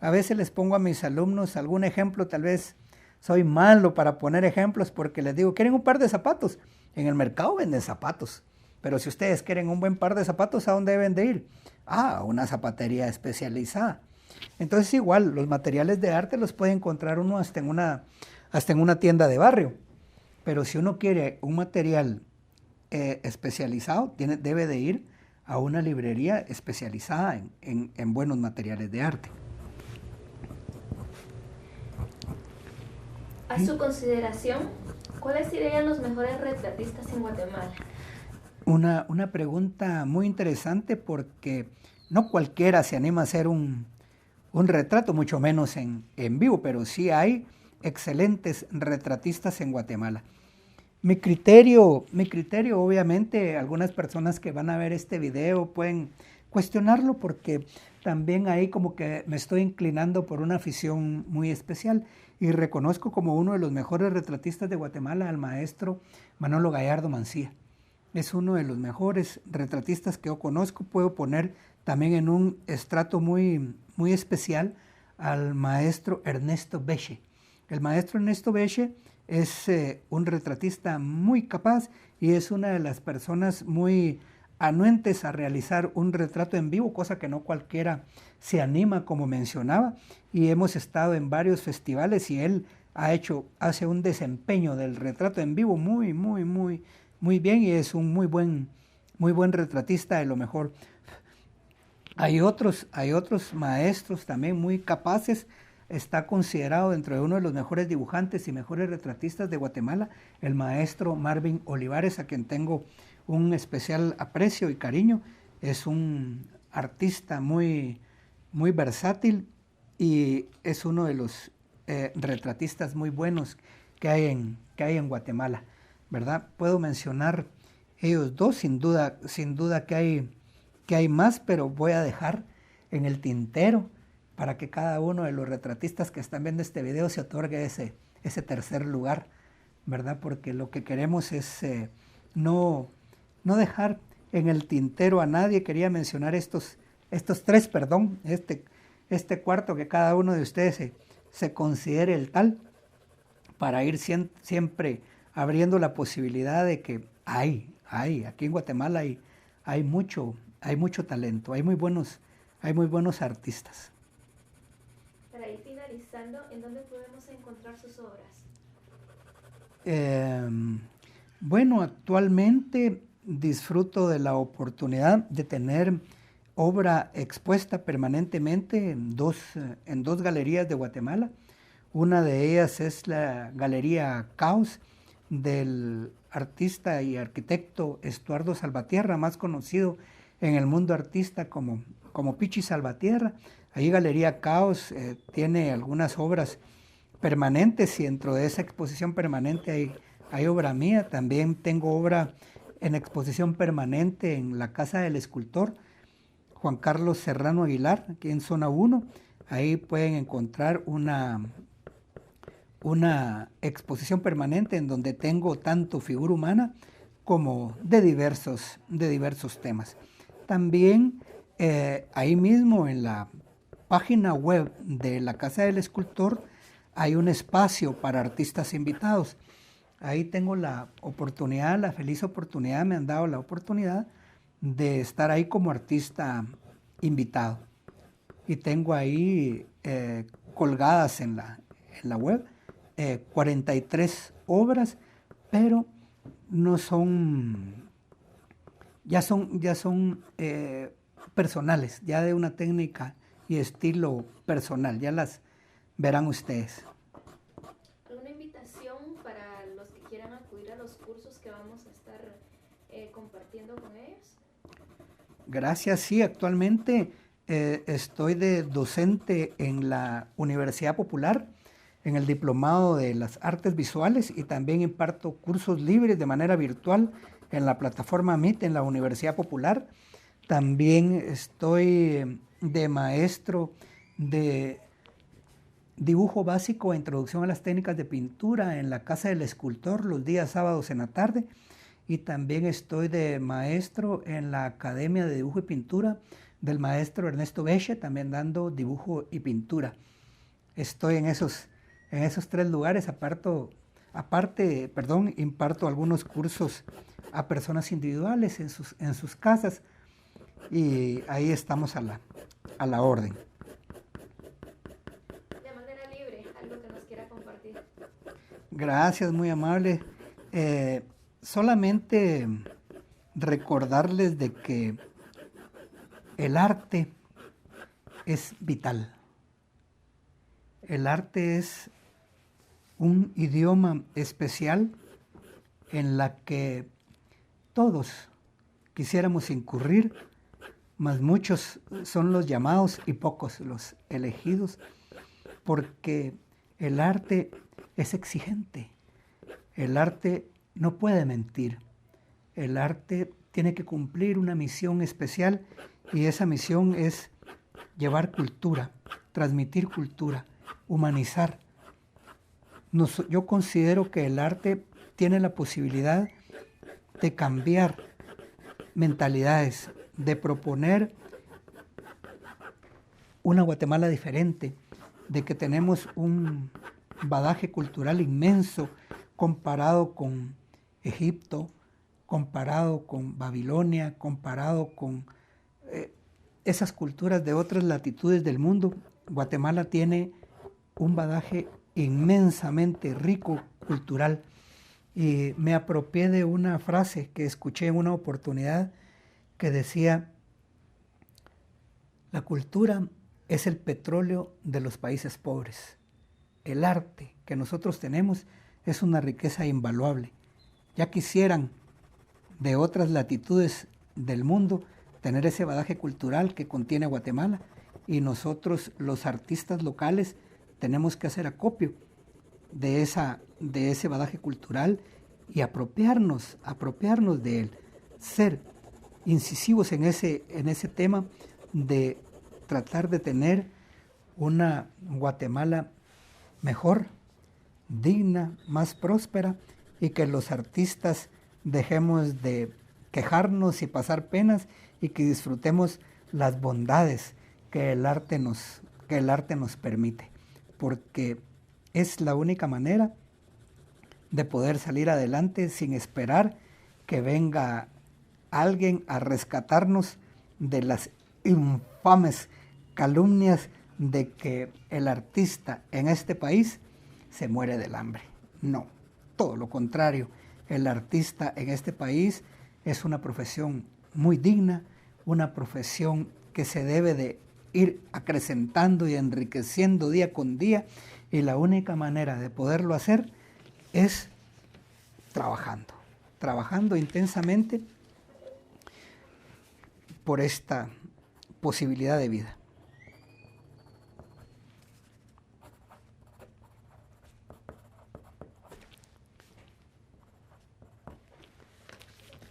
A veces les pongo a mis alumnos algún ejemplo, tal vez soy malo para poner ejemplos porque les digo, ¿quieren un par de zapatos? En el mercado venden zapatos, pero si ustedes quieren un buen par de zapatos, ¿a dónde deben de ir? A una zapatería especializada. Entonces igual, los materiales de arte los puede encontrar uno hasta en una tienda de barrio, pero si uno quiere un material especializado, debe de ir a una librería especializada en buenos materiales de arte. A su consideración, ¿cuáles serían los mejores retratistas en Guatemala? Una pregunta muy interesante porque no cualquiera se anima a hacer un retrato, mucho menos en vivo, pero sí hay excelentes retratistas en Guatemala. Mi criterio, obviamente, algunas personas que van a ver este video pueden cuestionarlo porque también ahí como que me estoy inclinando por una afición muy especial y reconozco como uno de los mejores retratistas de Guatemala al maestro Manolo Gallardo Mancía. Es uno de los mejores retratistas que yo conozco. Puedo poner también en un estrato muy, muy especial al maestro Ernesto Beche. El maestro Ernesto Beche es un retratista muy capaz y es una de las personas muy anuentes a realizar un retrato en vivo, cosa que no cualquiera se anima, como mencionaba, y hemos estado en varios festivales y él hace un desempeño del retrato en vivo muy, muy, muy, muy bien y es un muy buen retratista, de lo mejor. Hay otros maestros también muy capaces. Está considerado dentro de uno de los mejores dibujantes y mejores retratistas de Guatemala, el maestro Marvin Olivares, a quien tengo un especial aprecio y cariño. Es un artista muy, muy versátil y es uno de los retratistas muy buenos que hay en Guatemala, ¿verdad? Puedo mencionar ellos dos, sin duda que hay más, pero voy a dejar en el tintero para que cada uno de los retratistas que están viendo este video se otorgue ese tercer lugar, ¿verdad? Porque lo que queremos es no dejar en el tintero a nadie. Quería mencionar estos tres, este cuarto, que cada uno de ustedes se considere el tal, para ir siempre abriendo la posibilidad de que aquí en Guatemala hay mucho talento, hay muy buenos artistas. Para ir finalizando, ¿en dónde podemos encontrar sus obras? Bueno, actualmente disfruto de la oportunidad de tener obra expuesta permanentemente en dos galerías de Guatemala. Una de ellas es la Galería Caos del artista y arquitecto Estuardo Salvatierra, más conocido en el mundo artista como Pichi Salvatierra. Ahí Galería Caos tiene algunas obras permanentes y dentro de esa exposición permanente hay obra mía. También tengo obra en exposición permanente en la Casa del Escultor Juan Carlos Serrano Aguilar, aquí en Zona 1. Ahí pueden encontrar una exposición permanente en donde tengo tanto figura humana como de diversos temas. También ahí mismo en la página web de la Casa del Escultor hay un espacio para artistas invitados. Ahí tengo la feliz oportunidad, me han dado la oportunidad de estar ahí como artista invitado. Y tengo ahí colgadas en la web 43 obras, pero no ya son personales, ya de una técnica y estilo personal, ya las verán ustedes. ¿Alguna invitación acudir a los cursos que vamos a estar compartiendo con ellos? Gracias, sí, actualmente estoy de docente en la Universidad Popular, en el Diplomado de las Artes Visuales, y también imparto cursos libres de manera virtual en la plataforma Meet en la Universidad Popular. También estoy de maestro de dibujo básico e introducción a las técnicas de pintura en la Casa del Escultor los días sábados en la tarde. Y también estoy de maestro en la Academia de Dibujo y Pintura del maestro Ernesto Beche, también dando dibujo y pintura. Estoy en esos 3 lugares. Imparto algunos cursos a personas individuales en sus casas, y ahí estamos a la orden. De manera libre, algo que nos quiera compartir. Gracias, muy amable. Solamente recordarles de que el arte es vital. El arte es un idioma especial en la que todos quisiéramos incurrir, mas muchos son los llamados y pocos los elegidos, porque el arte es exigente. El arte no puede mentir. El arte tiene que cumplir una misión especial, y esa misión es llevar cultura, transmitir cultura, humanizar. Yo considero que el arte tiene la posibilidad de cambiar mentalidades, de proponer una Guatemala diferente, de que tenemos un bagaje cultural inmenso comparado con Egipto, comparado con Babilonia, comparado con esas culturas de otras latitudes del mundo. Guatemala tiene un bagaje inmensamente rico cultural, y me apropié de una frase que escuché en una oportunidad que decía: la cultura es el petróleo de los países pobres. El arte que nosotros tenemos es una riqueza invaluable. Ya quisieran de otras latitudes del mundo tener ese bagaje cultural que contiene Guatemala, y nosotros, los artistas locales, tenemos que hacer acopio de ese bagaje cultural y apropiarnos de él, ser incisivos en ese tema de tratar de tener una Guatemala mejor, digna, más próspera, y que los artistas dejemos de quejarnos y pasar penas, y que disfrutemos las bondades que el arte nos permite, porque es la única manera de poder salir adelante sin esperar que venga alguien a rescatarnos de las infames calumnias de que el artista en este país se muere del hambre. No, todo lo contrario. El artista en este país es una profesión muy digna, una profesión que se debe de ir acrecentando y enriqueciendo día con día, y la única manera de poderlo hacer es trabajando intensamente por esta posibilidad de vida.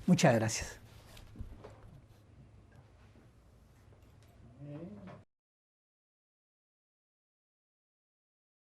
Muchas gracias.